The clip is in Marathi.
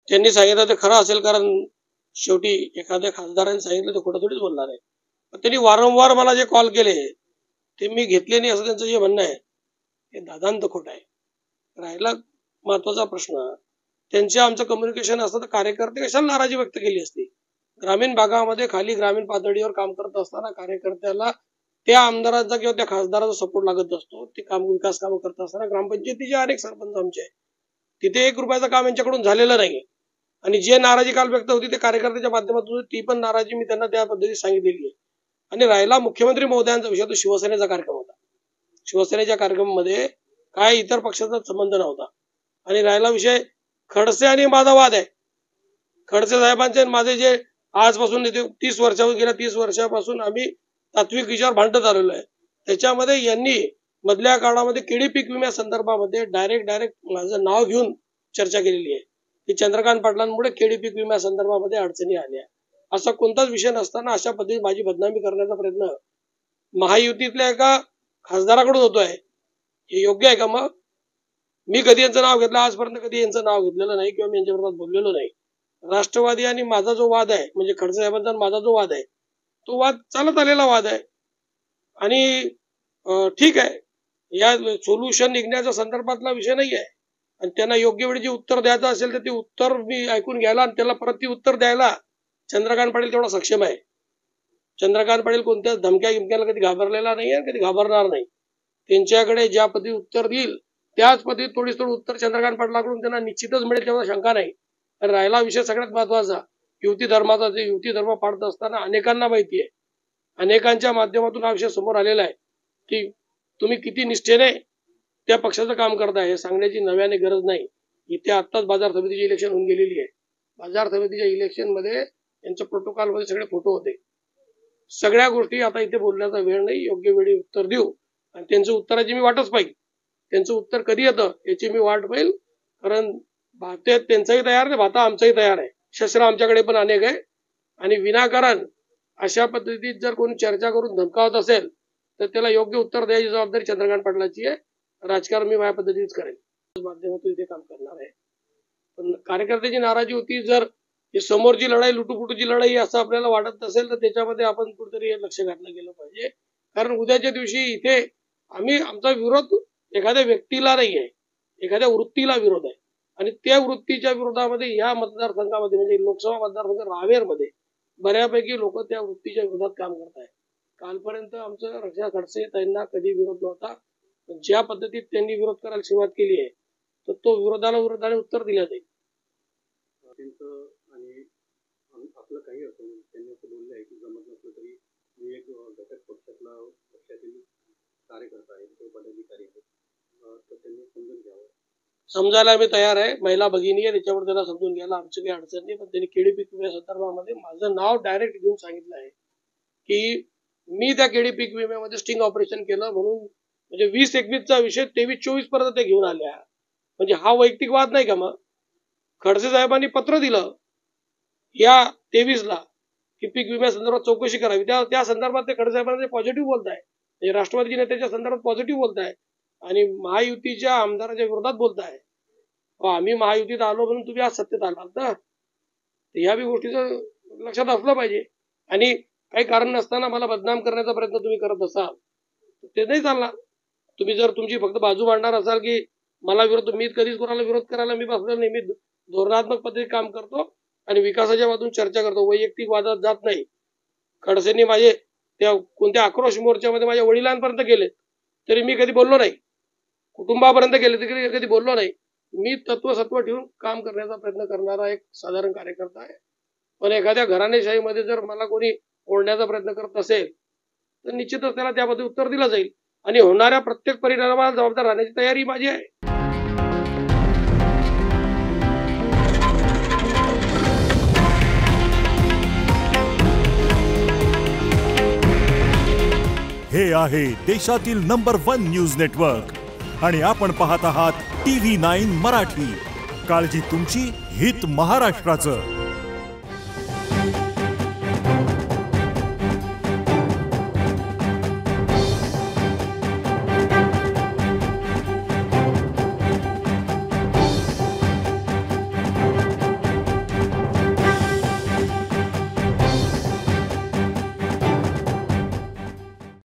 त्यांनी सांगितलं ते खरं असेल, कारण शेवटी एखाद्या खासदारांनी सांगितलं ते खोटं थोडीच बोलणार आहे. पण त्यांनी वारंवार मला जे कॉल केले ते मी घेतले नाही असं त्यांचं जे म्हणणं आहे हे दादांत खोटं आहे. राहिला महत्वाचा प्रश्न, त्यांचे आमचं कम्युनिकेशन असतं तर कार्यकर्ते कशाला नाराजी व्यक्त केली असती. ग्रामीण भागामध्ये खाली ग्रामीण पातळीवर काम करत असताना कार्यकर्त्याला त्या आमदारांचा किंवा त्या खासदाराचा सपोर्ट लागत असतो. ते काम विकास कामं करत असताना ग्रामपंचायतीचे अनेक सरपंच आमचे आहे, तिथे 1 रुपयाचं काम यांच्याकडून झालेलं नाही. आणि जे नाराजी काल व्यक्त होती ते कार्यकर्त्याच्या माध्यमातून, ती पण नाराजी मी त्यांना त्या पद्धतीने सांगितलेली आहे. आणि राहिला मुख्यमंत्री महोदयांचा विषय, तो शिवसेनेचा कार्यक्रम होता. शिवसेनेच्या कार्यक्रमामध्ये काय इतर पक्षाचा संबंध नव्हता. आणि राहिला विषय खडसे आणि माझा वाद आहे. खडसे साहेबांचे माझे जे आजपासून 30 वर्षाहून गेल्या 30 वर्षापासून आम्ही तात्विक विचार भांडत आलेलो आहे. त्याच्यामध्ये यांनी मधल्या काळामध्ये केळी पीक विम्या संदर्भामध्ये डायरेक्ट माझं नाव घेऊन चर्चा केलेली आहे की चंद्रकांत पाटलांमुळे केळी पीक विम्या संदर्भामध्ये अडचणी आल्या. असा कोणताच विषय नसताना अशा पद्धतीने माझी बदनामी करण्याचा प्रयत्न महायुतीतल्या एका खासदाराकडून होतोय, हे योग्य आहे का? मग मी कधी यांचं नाव घेतलं? आजपर्यंत कधी यांचं नाव घेतलेलं नाही किंवा मी यांच्या विरोधात बोललेलो नाही. राष्ट्रवादी आणि माझा जो वाद आहे, म्हणजे खडसे साहेबांचा माझा जो वाद आहे, तो वाद चालत आलेला वाद आहे. आणि ठीक आहे, या सोल्युशन निघण्याच्या संदर्भातला विषय नाही आहे. आणि त्यांना योग्य वेळी जे उत्तर द्यायचं असेल तर ते उत्तर मी ऐकून घ्यायला आणि त्याला परत ती उत्तर द्यायला चंद्रकांत पाटील तेवढा सक्षम आहे. चंद्रकांत पाटील कोणत्याच धमक्या गिमक्याला कधी घाबरलेला नाही आणि कधी घाबरणार नाही. त्यांच्याकडे ज्या पद्धती उत्तर देईल त्याच पद्धतीत थोडं उत्तर चंद्रकांत पाटलाकडून त्यांना निश्चितच मिळेल, तेव्हा शंका नाही. आणि राहिला विषय सगळ्यात महत्वाचा युती धर्माचा, जे युती धर्म पाडत असताना अनेकांना माहिती आहे, अनेकांच्या माध्यमातून हा विषय समोर आलेला आहे की तुम्ही किती निष्ठेने त्या पक्षाचं काम करताय हे सांगण्याची नव्याने गरज नाही. इथे आत्ताच बाजार समितीची इलेक्शन होऊन गेलेली आहे. बाजार समितीच्या इलेक्शन मध्ये यांच्या प्रोटोकॉल मध्ये सगळे फोटो होते. सगळ्या गोष्टी आता इथे बोलण्याचा वेळ नाही, योग्य वेळी उत्तर देऊ. आणि त्यांचं उत्तराची मी वाटच पाहिजे. त्यांचं उत्तर कधी येतं याची मी वाट पाहिल, कारण भाते त्यांचाही तयार आहे, भाता आमचाही तयार आहे, शस्त्र आमच्याकडे पण अनेक आहे. आणि विनाकारण अशा पद्धतीत जर कोणी चर्चा करून धमकावत असेल तर त्याला योग्य उत्तर द्यायची जबाबदारी चंद्रकांत पाटलाची आहे. राजकारण मी माझ्या पद्धतीनेच करेल, माध्यमातून इथे काम करणार आहे. पण कार्यकर्त्याची नाराजी होती, जर ही समोरची लढाई लुटूपुटूची लढाई असं आपल्याला वाटत असेल तर त्याच्यामध्ये आपण कुठेतरी लक्ष घातलं गेलं पाहिजे. कारण उद्याच्या दिवशी इथे आमचा विरोध एखाद्या व्यक्तीला नाही आहे, एखाद्या वृत्तीला विरोध आहे. आणि त्या वृत्तीच्या विरोधामध्ये या मतदारसंघामध्ये म्हणजे लोकसभा मतदारसंघ रावेरमध्ये बऱ्यापैकी लोक त्या वृत्तीच्या विरोधात काम करत आहेत. कालपर्यंत आमचं रक्षा खडसे त्यांना कधी विरोध नव्हता. ज्या पद्धतीत त्यांनी विरोध करायला सुरुवात केली आहे तर तो विरोधाने उत्तर दिलं जाईल. आणि आपलं काही असं त्यांनी असं बोललं आहे की जमत नसलं तरी मी एक घटक पक्षातील कार्यकर्ता आहे, तो पदाधिकारी आहे, तर त्यांनी समजून घ्यावं. समजायला मी तयार आहे. महिला भगिनी आहे, त्याच्यावर त्याला समजून घ्यायला आमची काही अडचण नाही. पण त्यांनी केळी पीक विम्या संदर्भामध्ये माझं नाव डायरेक्ट घेऊन सांगितलं आहे की मी त्या केळी पीक विम्यामध्ये स्टिंग ऑपरेशन केलं म्हणून, म्हणजे 20-21चा विषय 23-24 पर्यंत ते घेऊन आल्या. म्हणजे हा वैयक्तिक वाद नाही का? मग खडसे साहेबांनी पत्र दिलं या 23ला की पीक विम्या संदर्भात चौकशी करावी. त्या संदर्भात ते खडसे साहेबांचे पॉझिटिव्ह बोलताय, म्हणजे राष्ट्रवादी नेत्याच्या संदर्भात पॉझिटिव्ह बोलताय आणि महायुतीच्या आमदाराच्या विरोधात बोलताय. आम्ही महायुतीत आलो म्हणून तुम्ही आज सत्तेत आलात ना, या बी गोष्टीचं लक्षात असलं पाहिजे. आणि काही कारण नसताना मला बदनाम करण्याचा प्रयत्न तुम्ही करत असाल ते नाही चालणार. तुम्ही जर तुमची फक्त बाजू मांडणार असाल की मला विरोध, मी कधीच कोणाला विरोध करायला मी बसलो नाही. मी धोरणात्मक पद्धतीने काम करतो आणि विकासाच्या बाजून चर्चा करतो, वैयक्तिक वादात जात नाही. खडसेंनी माझे त्या कोणत्या आक्रोश मोर्चामध्ये माझ्या वडिलांपर्यंत गेले तरी मी कधी बोललो नाही, कुटुंबापर्यंत गेले तरी कधी बोललो नाही. मी तत्वसत्व ठेवून काम करण्याचा प्रयत्न करणारा एक साधारण कार्यकर्ता आहे. पण एखाद्या घराणेशाहीमध्ये जर मला कोणी ओढण्याचा प्रयत्न करत असेल तर निश्चितच त्याला त्याबद्दल उत्तर दिलं जाईल आणि होणाऱ्या प्रत्येक परिणामाला जबाबदार राहण्याची तयारी माझी आहे. हे आहे देशातील नंबर 1 न्यूज नेटवर्क आणि आपण पाहत आहात TV9 मराठी. काळजी तुमची, हित महाराष्ट्राचं.